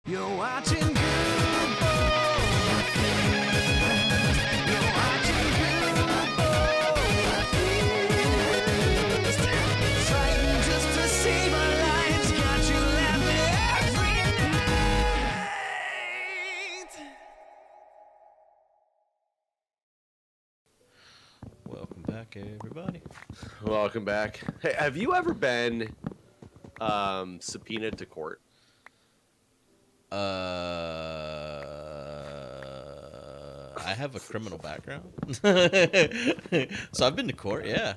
You're watching Good Boy Feast. You're watching Good Boy Feast. Fighting just to save our lives. Got you laughing every night. Welcome back, everybody. Welcome back. Hey, have you ever been subpoenaed to court? I have a criminal background, so I've been to court. Yeah.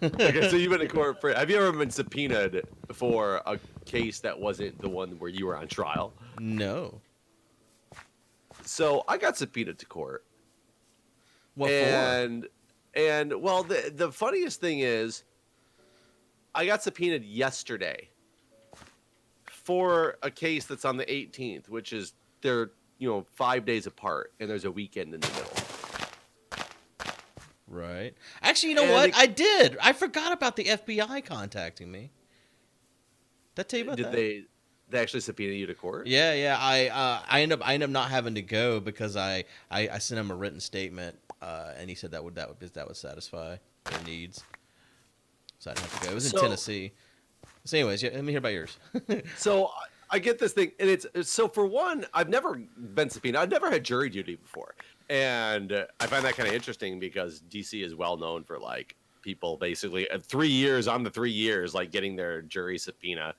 Okay, so you've been to court for. Have you ever been subpoenaed for a case that wasn't the one where you were on trial? No. So I got subpoenaed to court. What and well, the funniest thing is, I got subpoenaed yesterday for a case that's on the 18th, which is they're 5 days apart, and there's a weekend in the middle. Right. Actually, you know what? I did. I forgot about the FBI contacting me. Did I tell you about that? Did they actually subpoena you to court? Yeah. I end up not having to go because I sent him a written statement, and he said that would satisfy their needs. So I didn't have to go. It was in Tennessee. So, anyways, yeah, let me hear about yours. So I get this thing, and it's so for one, I've never been subpoenaed. I've never had jury duty before, and I find that kind of interesting because DC is well known for like people basically 3 years on the 3 years like getting their jury subpoena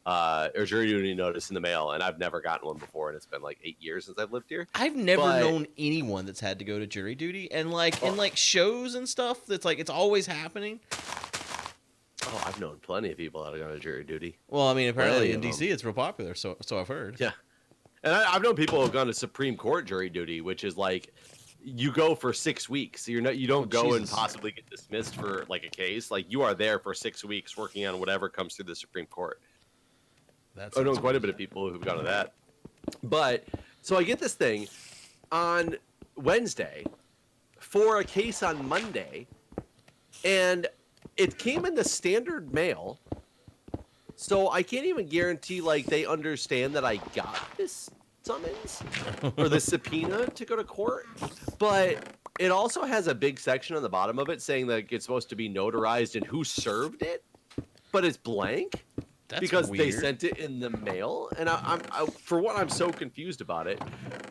or jury duty notice in the mail, and I've never gotten one before, and it's been like 8 years since I've lived here. I've never known anyone that's had to go to jury duty, and in shows and stuff, that's like it's always happening. Oh, I've known plenty of people that have gone to jury duty. Well, I mean, apparently in DC it's real popular, so I've heard. Yeah, and I've known people who have gone to Supreme Court jury duty, which is like you go for 6 weeks. You don't go and possibly get dismissed for like a case. Like you are there for 6 weeks working on whatever comes through the Supreme Court. I know quite a bit of people who've gone to that. But so I get this thing on Wednesday for a case on Monday, and it came in the standard mail, so I can't even guarantee like they understand that I got this summons or the subpoena to go to court. But it also has a big section on the bottom of it saying that it's supposed to be notarized and who served it, but it's blank. That's because weird. They sent it in the mail, and I for one, I'm so confused about it.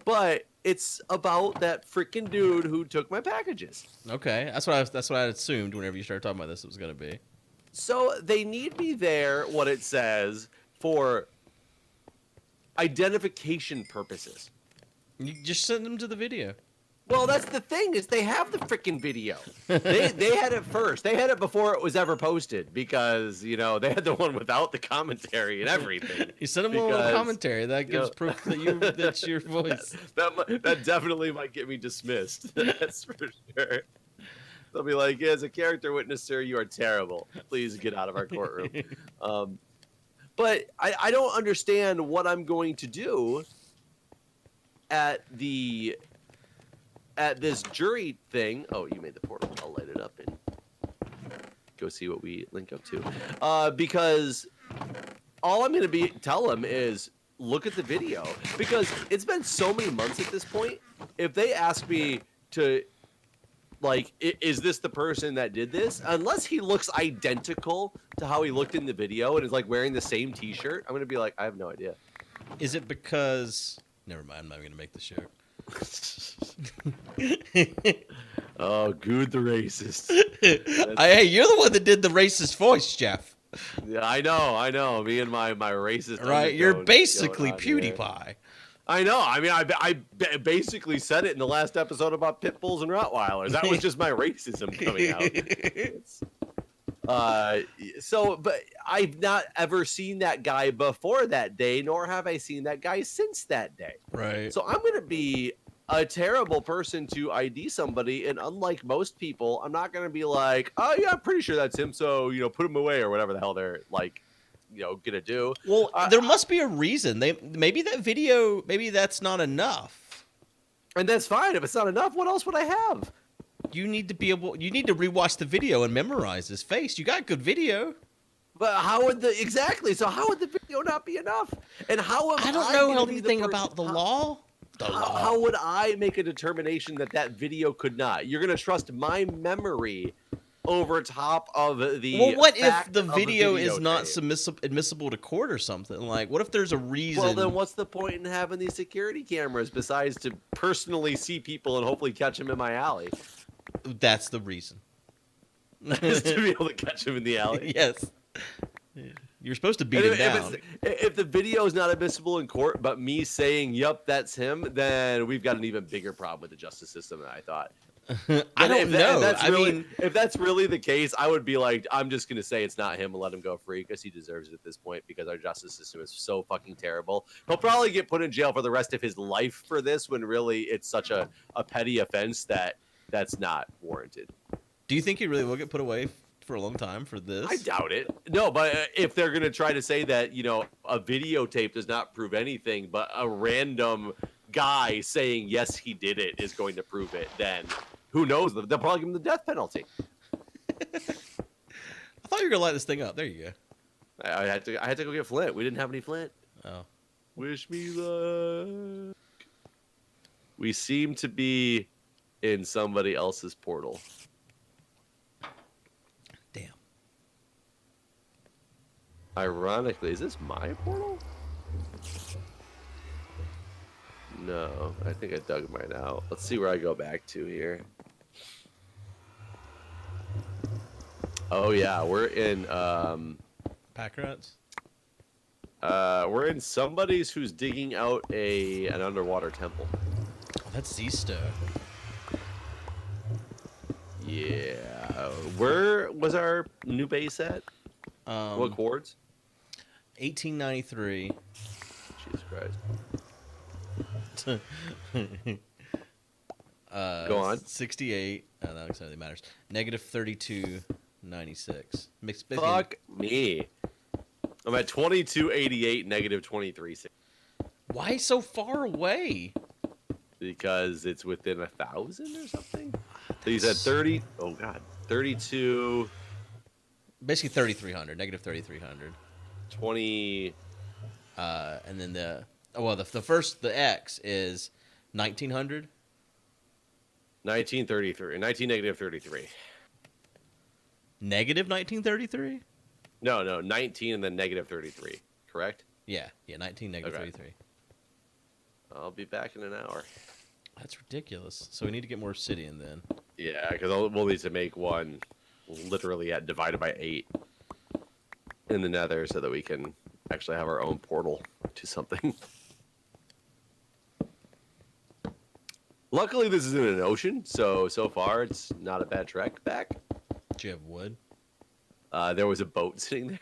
But it's about that freaking dude who took my packages. Okay, that's what I assumed whenever you started talking about this, it was gonna be. So they need me there. What it says for identification purposes. You just send them to the video. Well, that's the thing is they have the freaking video. They had it first. They had it before it was ever posted because they had the one without the commentary and everything. You send them a little commentary that gives proof that that's your voice. That definitely might get me dismissed. That's for sure. They'll be like, "Yeah, as a character witness, sir, you are terrible. Please get out of our courtroom." But I don't understand what I'm going to do at this jury thing. Oh, you made the portal. I'll light it up and go see what we link up to. Because all I'm going to tell them is look at the video. Because it's been so many months at this point. If they ask me to, like, is this the person that did this? Unless he looks identical to how he looked in the video and is, like, wearing the same T-shirt, I'm going to be like, I have no idea. Is it because... Never mind, I'm not going to make the joke. Oh, Guude the racist. Hey, you're the one that did the racist voice, Jeff. Yeah, I know. Me and my racist. Right, you're basically PewDiePie. Here. I know. I mean, I basically said it in the last episode about pit bulls and Rottweilers. That was just my racism coming out. But I've not ever seen that guy before that day, nor have I seen that guy since that day. Right. So I'm going to be a terrible person to ID somebody, and unlike most people, I'm not going to be like, oh yeah, I'm pretty sure that's him, so put him away or whatever the hell they're like, gonna do. Well, there must be a reason. Maybe that video, maybe that's not enough. And that's fine. If it's not enough, what else would I have? You need to rewatch the video and memorize his face. You got good video. But how would So how would the video not be enough? And how am I don't know gonna be the anything person- about the law. How would I make a determination that video could not? You're gonna trust my memory over top of the. Well, what if fact the of video is not videotape? admissible to court or something? Like, what if there's a reason? Well, then what's the point in having these security cameras besides to personally see people and hopefully catch them in my alley? That's the reason. Is to be able to catch them in the alley. Yes. You're supposed to beat him down. If the video is not admissible in court, but me saying, "Yep, that's him," then we've got an even bigger problem with the justice system than I thought. I don't know. If that's really the case, I would be like, I'm just gonna say it's not him and let him go free because he deserves it at this point because our justice system is so fucking terrible. He'll probably get put in jail for the rest of his life for this, when really it's such a petty offense that's not warranted. Do you think he really will get put away for a long time for this? I doubt it. No, but if they're gonna try to say that, a videotape does not prove anything, but a random guy saying yes he did it is going to prove it, then who knows? They'll probably give him the death penalty. I thought you were gonna light this thing up. There you go. I had to go get flint. We didn't have any flint. Oh. Wish me luck. We seem to be in somebody else's portal. Damn. Ironically, is this my portal? No, I think I dug mine out. Let's see where I go back to here. Oh yeah, we're in Pack rats? we're in somebody's who's digging out an underwater temple. Oh, that's Zisto. Yeah. Where was our new base at? What chords? 1893. Jesus Christ. Go on. 68. I don't know exactly matters. Negative 32.96. Fuck me. I'm at 2288, negative 23. Why so far away? Because it's within 1,000 or something. So you said 30. Oh god, 32. Basically 3,300. Negative 3,300. 20. And then the X is 1,900. 1933. 19 negative 33. Negative 1933. No, 19 and then negative 33. Correct? Yeah, 19 negative Okay. 33. I'll be back in an hour. That's ridiculous. So we need to get more obsidian then. Yeah, because we'll need to make one literally at divided by 8 in the Nether so that we can actually have our own portal to something. Luckily, this is in an ocean, so far it's not a bad trek back. Do you have wood? There was a boat sitting there.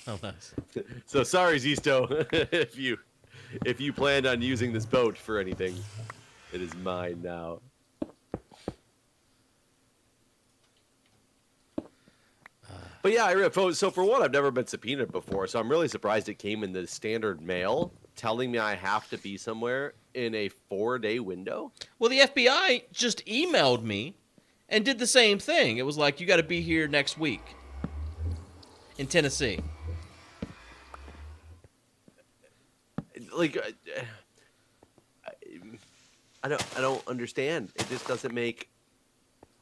Oh, nice. So sorry, Zisto, if you planned on using this boat for anything, it is mine now. But yeah, so for one, I've never been subpoenaed before, so I'm really surprised it came in the standard mail telling me I have to be somewhere in a 4-day window. Well, the FBI just emailed me and did the same thing. It was like, you got to be here next week in Tennessee. Like, I don't understand. It just doesn't make.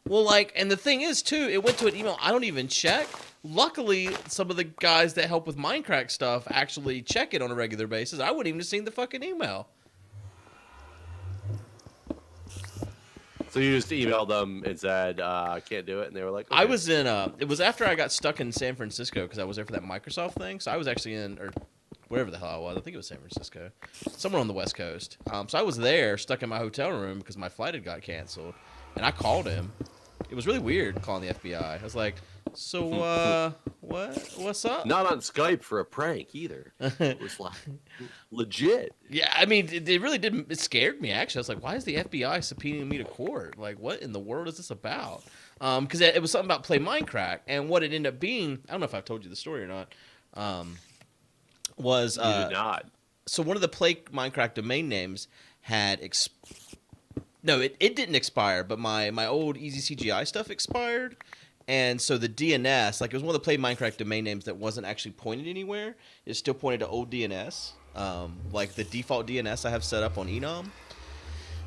Well, like, and the thing is, too, it went to an email I don't even check. Luckily, some of the guys that help with Mindcrack stuff actually check it on a regular basis. I wouldn't even have seen the fucking email. So you just emailed them and said, I can't do it, and they were like, okay. I was in, it was after I got stuck in San Francisco because I was there for that Microsoft thing. So I was actually in, or wherever the hell I was. I think it was San Francisco. Somewhere on the West Coast. So I was there, stuck in my hotel room because my flight had got canceled. And I called him. It was really weird calling the FBI. I was like, so, what's up? Not on Skype for a prank either. It was like legit. Yeah, I mean, it really didn't. It scared me, actually. I was like, why is the FBI subpoenaing me to court? Like, what in the world is this about? Because it was something about Play Mindcrack. And what it ended up being, I don't know if I've told you the story or not, was... You did not. So one of the Play Mindcrack domain names had... No, it didn't expire, but my old Easy CGI stuff expired. And so the DNS, like it was one of the Play Minecraft domain names that wasn't actually pointed anywhere. It still pointed to old DNS, like the default DNS I have set up on Enom.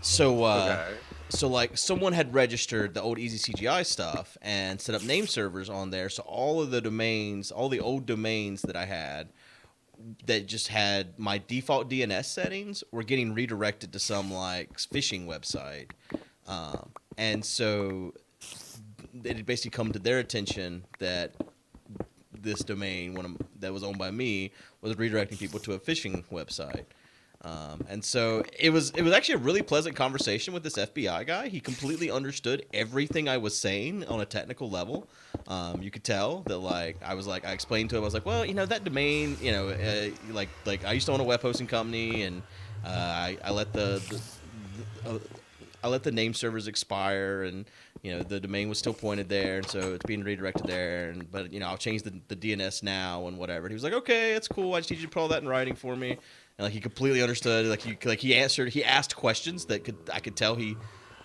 So, Okay. so like someone had registered the old Easy CGI stuff and set up name servers on there. So all of the domains, all the old domains that I had that just had my default DNS settings were getting redirected to some like phishing website. And so it had basically come to their attention that this domain, that was owned by me, was redirecting people to a phishing website. And so it was actually a really pleasant conversation with this FBI guy. He completely understood everything I was saying on a technical level. You could tell that I explained to him, I was like, well, that domain, like I used to own a web hosting company, and I let I let the name servers expire, and the domain was still pointed there, and so it's being redirected there. But I'll change the DNS now and whatever. And he was like, okay, that's cool. I just need you to put all that in writing for me. And he completely understood. He asked questions that I could tell he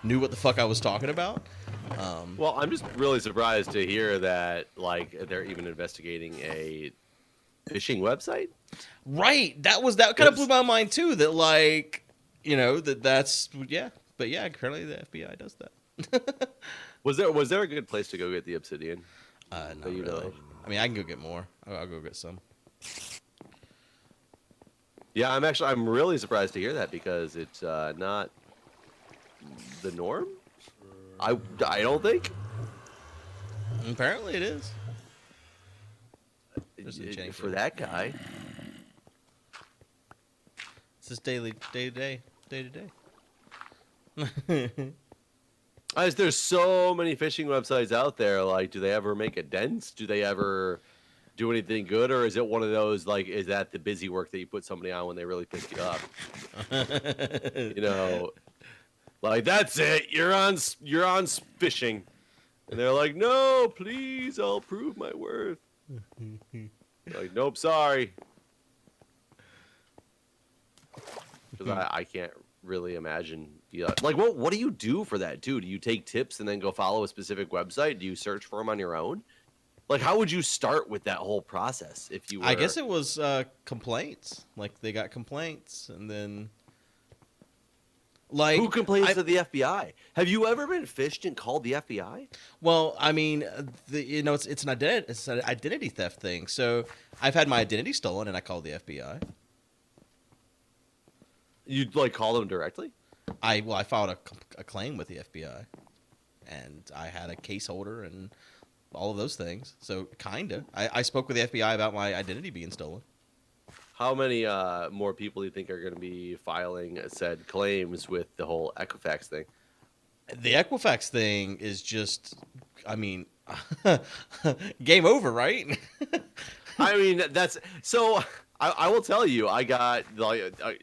knew what the fuck I was talking about. Well, I'm just really surprised to hear that they're even investigating a phishing website. Right. That kind of blew my mind too. That's yeah. But yeah, currently the FBI does that. Was there a good place to go get the obsidian? Not really. I mean, I can go get more. I'll go get some. Yeah, I'm really surprised to hear that because it's not the norm. I don't think. Apparently it is. For that guy. It's just day to day. There's so many phishing websites out there. Like, do they ever make a dent? Do they ever do anything good, or is it one of those is that the busy work that you put somebody on when they really piss you up? That's it. You're on phishing, and they're like, no, please, I'll prove my worth. Like, nope, sorry. Because I can't really imagine. What do you do for that, too? Do you take tips and then go follow a specific website? Do you search for them on your own? How would you start with that whole process if you were... I guess it was complaints. They got complaints, and then... Who complains to the FBI? Have you ever been phished and called the FBI? Well, I mean, it's an identity theft thing. So I've had my identity stolen, and I called the FBI. You'd call them directly? I filed a claim with the FBI, and I had a case holder and all of those things. So kinda, I spoke with the FBI about my identity being stolen. How many more people do you think are going to be filing said claims with the whole Equifax thing? The Equifax thing is just, I mean, game over, right? I mean, that's so. I will tell you, I got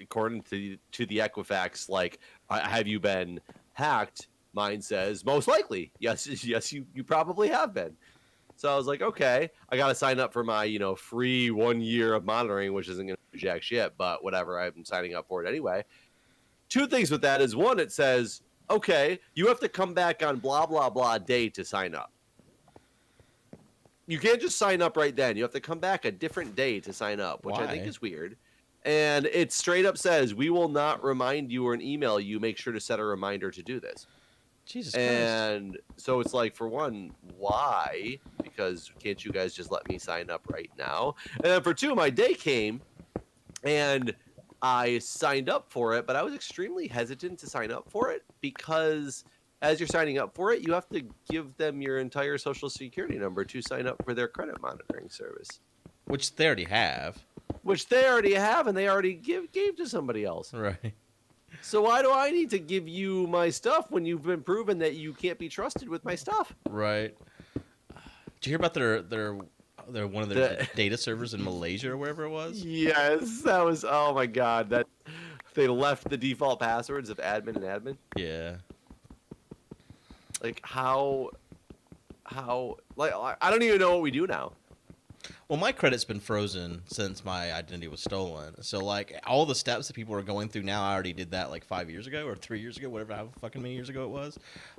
according to the Equifax, have you been hacked? Mine says most likely, yes, you probably have been. So I was like, okay, I got to sign up for my free 1 year of monitoring, which isn't going to do jack shit, but whatever, I'm signing up for it anyway. Two things with that is, one, it says, okay, you have to come back on blah blah blah day to sign up. You can't just sign up right then. You have to come back a different day to sign up, which Why? I think is weird. And it straight up says, we will not remind you or email you. Make sure to set a reminder to do this. Jesus Christ. And so it's for one, why? Because can't you guys just let me sign up right now? And then for two, my day came and I signed up for it, but I was extremely hesitant to sign up for it because as you're signing up for it, you have to give them your entire social security number to sign up for their credit monitoring service. Which they already have. And they already gave to somebody else. Right. So why do I need to give you my stuff when you've been proven that you can't be trusted with my stuff? Right. Did you hear about their one of their data servers in Malaysia or wherever it was? Yes, that was, oh my god, that they left the default passwords of admin and admin. Yeah. How I don't even know what we do now. Well, my credit's been frozen since my identity was stolen. So, like, all the steps that people are going through now, I already did that like 5 years ago or 3 years ago, whatever, how fucking many years ago it was.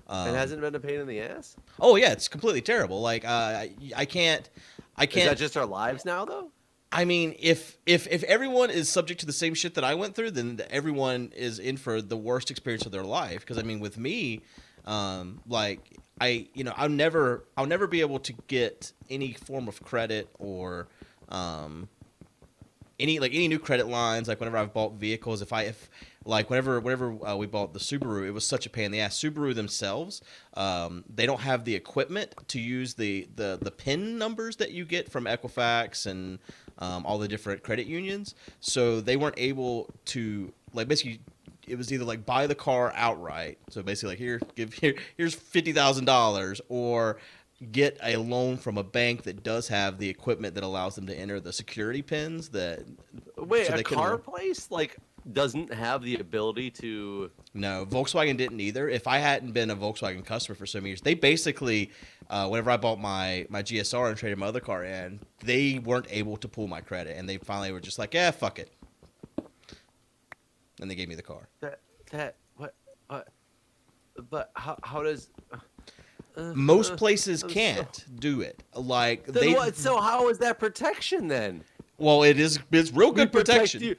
It hasn't been a pain in the ass. Oh yeah, it's completely terrible. Like, I can't. Is that just our lives now, though? I mean, if everyone is subject to the same shit that I went through, then everyone is in for the worst experience of their life. Because I mean, with me, like I'll never be able to get any form of credit or any new credit lines. Like whenever I've bought vehicles, whenever we bought the Subaru, it was such a pain in the ass. Subaru themselves, they don't have the equipment to use the PIN numbers that you get from Equifax and all the different credit unions. So they weren't able to, like, basically it was either like buy the car outright. So basically like here's $50,000, or get a loan from a bank that does have the equipment that allows them to enter the security pins. Wait, so a car place like doesn't have the ability to? No, Volkswagen didn't either. If I hadn't been a Volkswagen customer for so many years, they basically, whenever I bought my GSR and traded my other car in, they weren't able to pull my credit, and they finally were just like, yeah, fuck it. And they gave me the car. What? But how does? Most places can't do it. Like then what? So how is that protection then? Well, it's real good protection.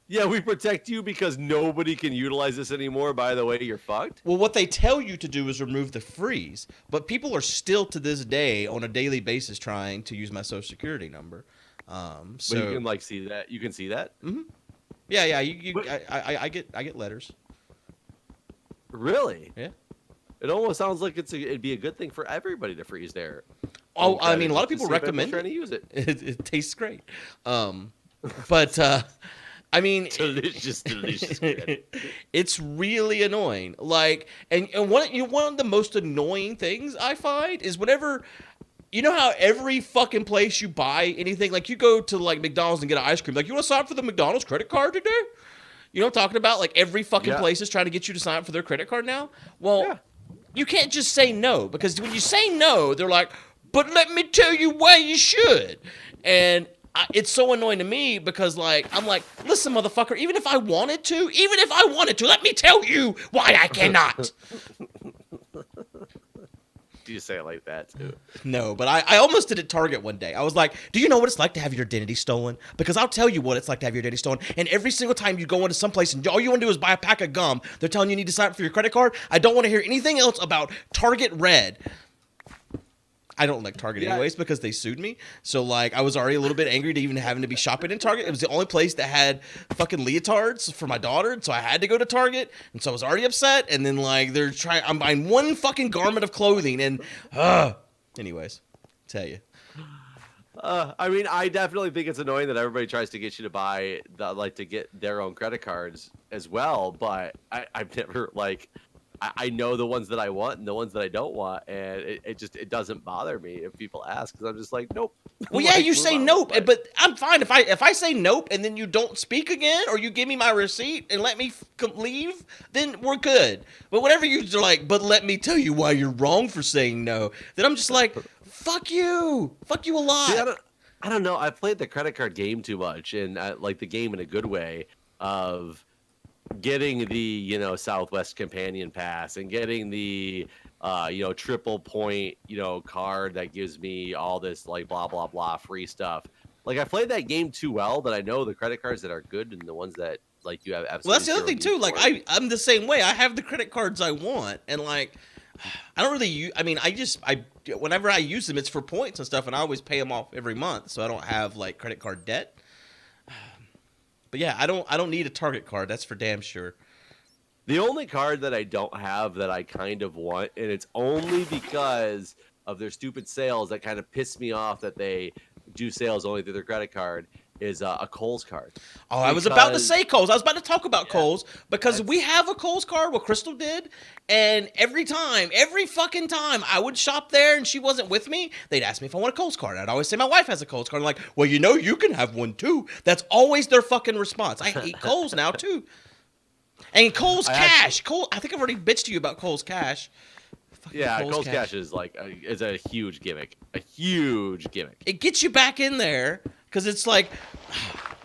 Yeah, we protect you because nobody can utilize this anymore. By the way, you're fucked. Well, what they tell you to do is remove the freeze, but people are still to this day on a daily basis trying to use my social security number. So but you can like see that. You can see that. Mm-hmm. Yeah. I get letters. Really? Yeah. It almost sounds like it'd be a good thing for everybody to freeze there. Oh, I mean, a lot of people recommend trying to use it. It tastes great. But I mean, delicious. It's really annoying. Like, and one of the most annoying things I find is whenever, you know how every fucking place you buy anything, like you go to like McDonald's and get an ice cream, like you want to sign up for the McDonald's credit card today? You know what I'm talking about? Like every fucking place is trying to get you to sign up for their credit card now. Well, you can't just say no, because when you say no, they're like, but let me tell you why you should. And it's so annoying to me because, like, I'm like, listen, motherfucker, even if I wanted to, let me tell you why I cannot. Do you say it like that, too? No, but I almost did at Target one day. I was like, do you know what it's like to have your identity stolen? Because I'll tell you what it's like to have your identity stolen. And every single time you go into someplace and all you want to do is buy a pack of gum, they're telling you need to sign up for your credit card. I don't want to hear anything else about Target Red. I don't like Target anyways because they sued me. So, like, I was already a little bit angry to even having to be shopping in Target. It was the only place that had fucking leotards for my daughter, so I had to go to Target. And so I was already upset. And then, like, I'm buying one fucking garment of clothing. And, anyways, tell you. I mean, I definitely think it's annoying that everybody tries to get you to buy, to get their own credit cards as well. But I've never, like... I know the ones that I want and the ones that I don't want, and it doesn't bother me if people ask, because I'm just like, nope. Well, yeah, you say nope, but I'm fine if I say nope and then you don't speak again, or you give me my receipt and let me leave, then we're good. But whenever you're like, but let me tell you why you're wrong for saying no, then I'm just like, fuck you a lot. See, I don't know. I've played the credit card game too much, and like the game in a good way of getting the Southwest Companion Pass and getting the triple point card that gives me all this like blah blah blah free stuff. Like I played that game too well that I know the credit cards that are good and the ones that like you have absolutely. Well, that's the other thing too. Like I'm the same way. I have the credit cards I want, and like I don't really use. I mean, whenever I use them, it's for points and stuff, and I always pay them off every month, so I don't have like credit card debt. But yeah, I don't need a Target card. That's for damn sure. The only card that I don't have that I kind of want, and it's only because of their stupid sales that kind of piss me off that they do sales only through their credit card, is a Kohl's card. Oh, I was about to say Kohl's. I was about to talk about Kohl's because we have a Kohl's card, what Crystal did, and every fucking time I would shop there and she wasn't with me, they'd ask me if I want a Kohl's card. I'd always say my wife has a Kohl's card. I'm like, well, you can have one too. That's always their fucking response. I hate Kohl's now too. And Kohl's Cash. I think I've already bitched to you about Kohl's Cash. Fucking Yeah, Coles Cash is like is a huge gimmick. A huge gimmick. It gets you back in there because it's like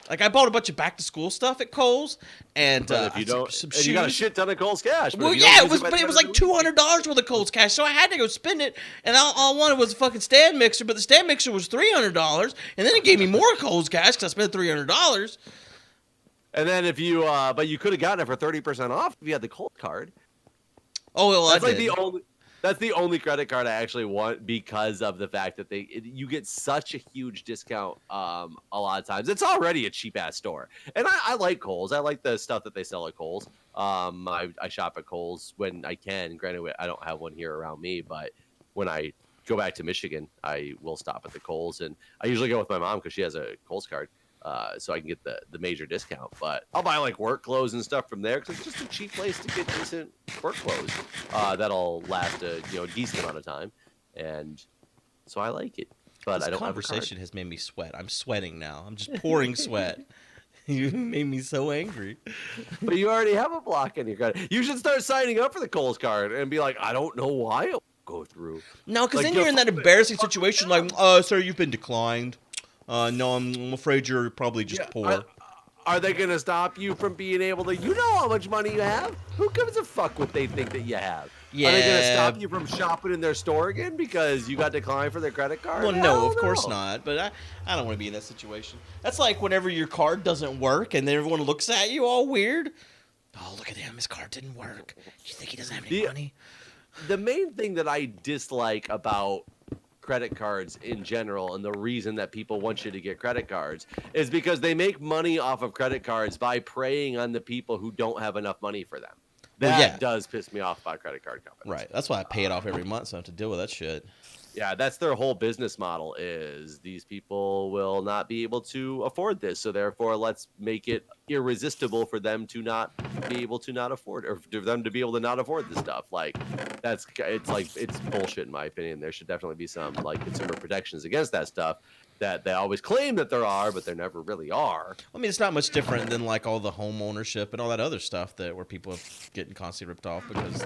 I bought a bunch of back to school stuff at Kohl's, and But if you don't, some and you got a shoes. shit ton of Coles Cash. But Well, if you don't yeah, use but by the it was end like of the week- $200 worth of Coles Cash, so I had to go spend it, and all I wanted was a fucking stand mixer, but the stand mixer was $300, and then it gave me more Coles Cash because I spent $300. And then if you, but you could have gotten it for 30% off if you had the Coles card. Oh, well, That's I like did. the only. That's the only credit card I actually want because of the fact that you get such a huge discount a lot of times. It's already a cheap ass store, and I like Kohl's. I like the stuff that they sell at Kohl's. I shop at Kohl's when I can. Granted, I don't have one here around me, but when I go back to Michigan, I will stop at the Kohl's, and I usually go with my mom because she has a Kohl's card. So I can get the major discount, but I'll buy like work clothes and stuff from there because it's just a cheap place to get decent work clothes that'll last a decent amount of time, and so I like it. But This I don't have a conversation card. has made me sweat. I'm sweating now. I'm just pouring sweat. You made me so angry. But you already have a block in your card. You should start signing up for the Kohl's card and be like, I don't know why it won't go through. No, because Like, then you're in that embarrassing situation like, sir, you've been declined. No, I'm afraid you're probably just poor. Are they going to stop you from being able to? You know how much money you have. Who gives a fuck what they think that you have? Yeah. Are they going to stop you from shopping in their store again because you got declined for their credit card? Well, no, Hell of course no. not. But I don't want to be in that situation. That's like whenever your card doesn't work and then everyone looks at you all weird. Oh, look at him. His card didn't work. You think he doesn't have any money? The main thing that I dislike about credit cards in general, and the reason that people want you to get credit cards, is because they make money off of credit cards by preying on the people who don't have enough money for them. That does piss me off about credit card companies. Right. That's why I pay it off every month, so I don't have to deal with that shit. Yeah, that's their whole business model is these people will not be able to afford this. So therefore, let's make it irresistible for them to not be able to not afford, or for them to be able to not afford this stuff. Like it's bullshit in my opinion. There should definitely be some like consumer protections against that stuff that they always claim that there are, but there never really are. I mean, it's not much different than like all the home ownership and all that other stuff where people are getting constantly ripped off because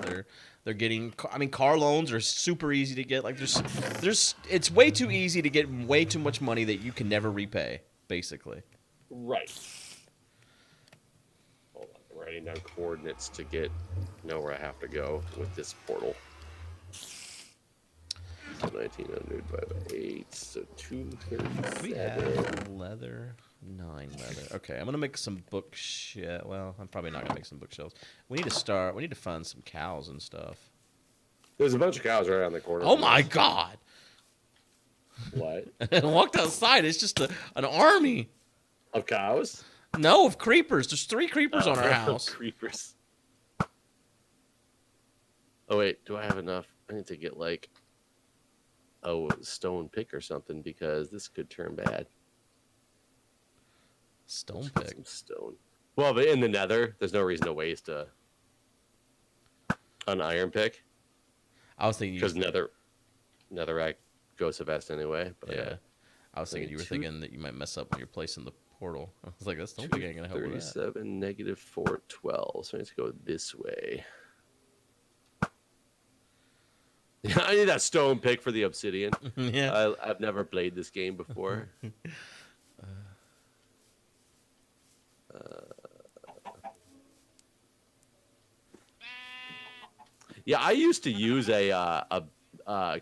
they're getting. I mean, car loans are super easy to get. Like it's way too easy to get way too much money that you can never repay. Basically. Right. Hold on, I'm writing down coordinates to know where I have to go with this portal. So 1900 divided by 8, so 237. We have leather, 9 leather. Okay, I'm gonna make some bookshelves. Well, I'm probably not gonna make some bookshelves. We need to find some cows and stuff. There's a bunch of cows right on the corner. Oh my god! What? I walked outside. It's just an army. Of cows? No, of creepers. There's 3 creepers on our house. Creepers. Oh wait, do I have enough? I need to get like a stone pick or something because this could turn bad. Stone Let's get pick. some stone. Well, but in the Nether, there's no reason to waste an iron pick I was thinking because Netherrack goes the best anyway. But yeah. I was thinking you were thinking that you might mess up when you're placing the portal. I was like, that stone pick ain't gonna help with that. 37 negative 412. So I need to go this way. Yeah, I need that stone pick for the obsidian. Yeah. I've never played this game before. Yeah, I used to use a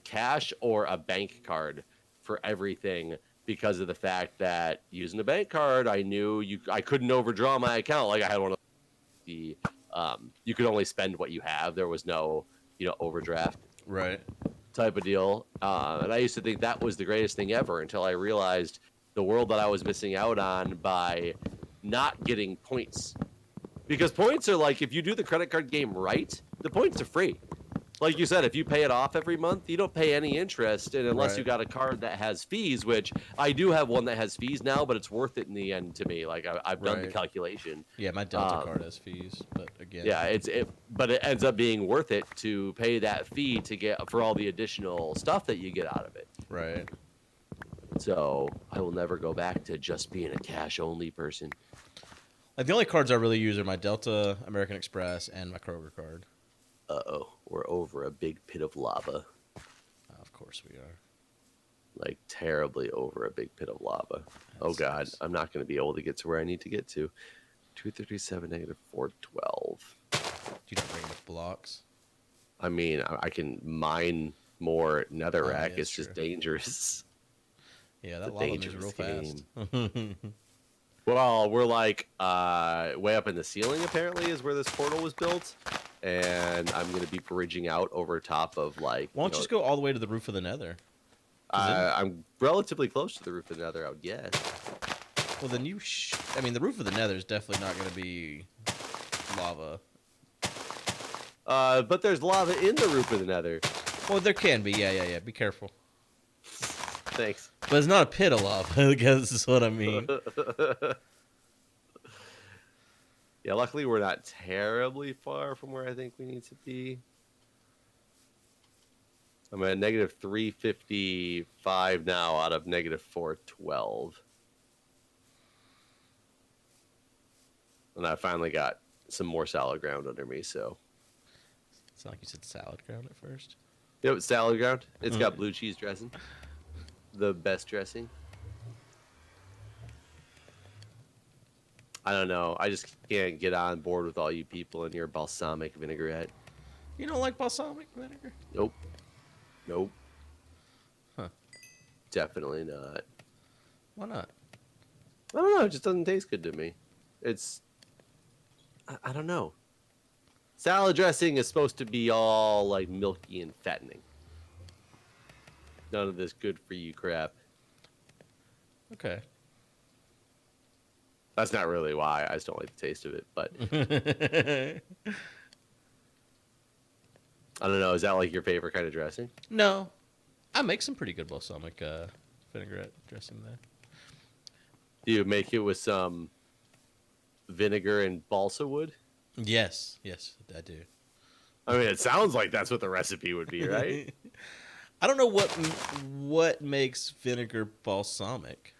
cash or a bank card for everything because of the fact that using a bank card, I knew I couldn't overdraw my account. Like I had one of the you could only spend what you have. There was no overdraft. Right. Type of deal. And I used to think that was the greatest thing ever until I realized the world that I was missing out on by not getting points. Because points are like, if you do the credit card game right, the points are free. Like you said, if you pay it off every month, you don't pay any interest. And unless you got a card that has fees, which I do have one that has fees now, but it's worth it in the end to me. Like I've done the calculation. Yeah, my Delta card has fees, but again. Yeah, but it ends up being worth it to pay that fee to get for all the additional stuff that you get out of it. Right. So I will never go back to just being a cash only person. Like the only cards I really use are my Delta, American Express, and my Kroger card. Uh-oh, we're over a big pit of lava. Of course we are. Like, terribly over a big pit of lava. Oh, That God. sucks. I'm not going to be able to get to where I need to get to. 237, negative 412. Do you not bring enough blocks? I mean, I can mine more netherrack. yeah, It's just true. dangerous. Yeah, It's that a lava moves real dangerous fast. Well, we're like way up in the ceiling, apparently, is where this portal was built. And I'm going to be bridging out over top of, like, Why don't you just go all the way to the roof of the Nether? 'Cause then- I'm relatively close to the roof of the Nether, I would guess. well, then you. I mean, the roof of the Nether is definitely not going to be lava. But there's lava in the roof of the Nether. Well, there can be. Yeah. Be careful. Thanks. But it's not a pit of lava. I guess is what I mean. Yeah, luckily we're not terribly far from where I think we need to be. I'm at negative 355 now out of negative 412. And I finally got some more solid ground under me, so. It's not like you said salad ground at first. Yep, salad ground. It's got blue cheese dressing. The best dressing. I don't know. I just can't get on board with all you people and your balsamic vinaigrette. You don't like balsamic vinegar? Nope. Nope. Huh. Definitely not. Why not? I don't know. It just doesn't taste good to me. It's. I don't know. Salad dressing is supposed to be all like milky and fattening. None of this good for you crap. Okay. That's not really why. I just don't like the taste of it. But I don't know. Is that like your favorite kind of dressing? No, I make some pretty good balsamic vinaigrette dressing there. Do you make it with some vinegar and balsa wood? Yes, I do. I mean, it sounds like that's what the recipe would be, right? I don't know what makes vinegar balsamic.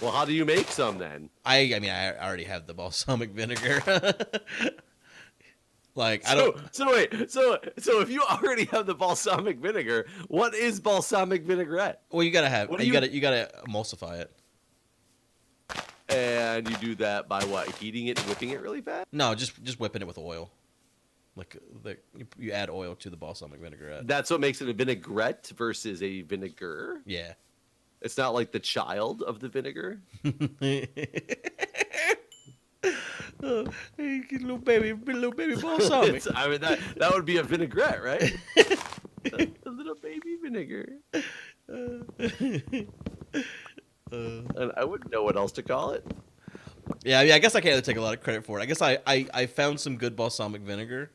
Well, how do you make some then? I mean, I already have the balsamic vinegar. Like I don't. So if you already have the balsamic vinegar, what is balsamic vinaigrette? Well, you gotta have. What do You you- gotta emulsify it. And you do that by what? Heating it and whipping it really fast? No, just whipping it with oil. Like you add oil to the balsamic vinaigrette. That's what makes it a vinaigrette versus a vinegar. Yeah. It's not like the child of the vinegar. Oh, hey, little baby balsamic. I mean that would be a vinaigrette, right? A little baby vinegar. And I wouldn't know what else to call it. Yeah, I mean, I guess I can't take a lot of credit for it. I guess I found some good balsamic vinegar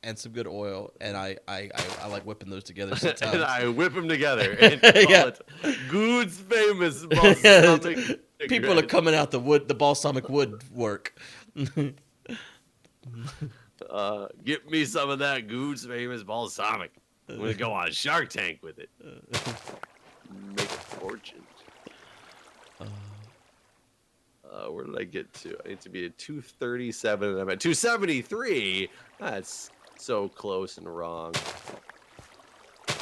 and some good oil, and I like whipping those together sometimes. And I whip them together and call Yeah. it Guude's famous balsamic vinaigrette. People are coming out the balsamic wood work. Get me some of that Guude's famous balsamic. I'm gonna go on Shark Tank with it. Make a fortune. Where did I get to? I need to be at 237 and I'm at 273. That's so close and wrong.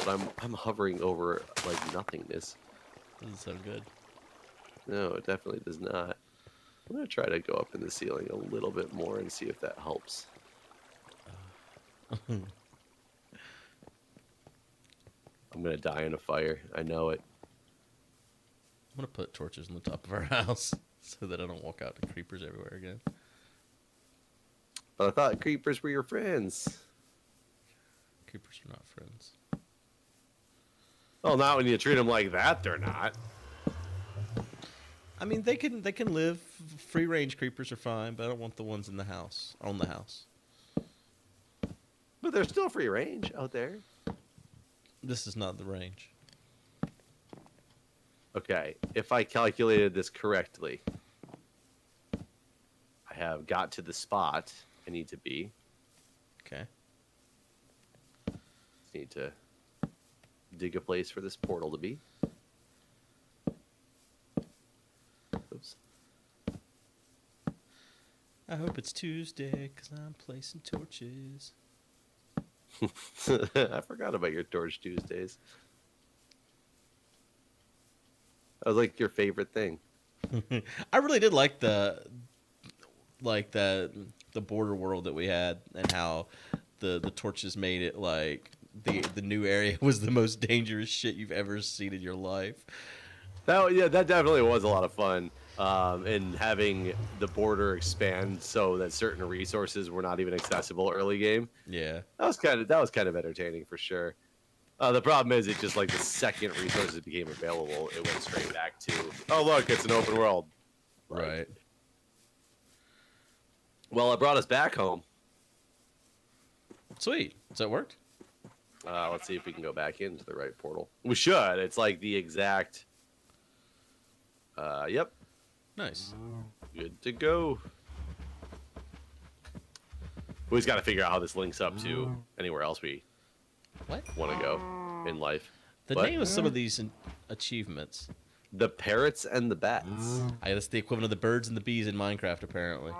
But I'm hovering over like nothingness. Doesn't sound good. No, it definitely does not. I'm gonna try to go up in the ceiling a little bit more and see if that helps. I'm gonna die in a fire. I know it. I'm gonna put torches on the top of our house so that I don't walk out to creepers everywhere again. But I thought creepers were your friends. Creepers are not friends. Well, not when you treat them like that. They're not. I mean, they can live. Free range creepers are fine, but I don't want the ones in the house. On the house. But they're still free range out there. This is not the range. Okay, if I calculated this correctly, I have got to the spot I need to be. Okay. Just need to dig a place for this portal to be. Oops. I hope it's Tuesday, 'cause I'm placing torches. I forgot about your Torch Tuesdays. That was like your favorite thing. I really did like the border world that we had, and how the torches made it like the new area was the most dangerous shit you've ever seen in your life. That definitely was a lot of fun. And having the border expand so that certain resources were not even accessible early game. Yeah. That was kind of entertaining for sure. The problem is, it just like the second resources became available, it went straight back to, oh look, it's an open world. Right. Well, it brought us back home. Sweet. So it worked? Let's see if we can go back into the right portal. We should. It's like the exact. Yep. Nice. Good to go. We just got to figure out how this links up to anywhere else we What? want to go in life. The What? name of some of these achievements. The parrots and the bats. That's the equivalent of the birds and the bees in Minecraft, apparently.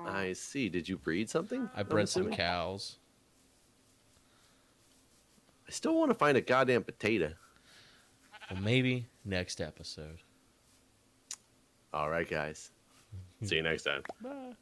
I see. Did you breed something? I I'm bred some assuming? cows. I still want to find a goddamn potato. Well, maybe next episode. All right, guys. See you next time. Bye.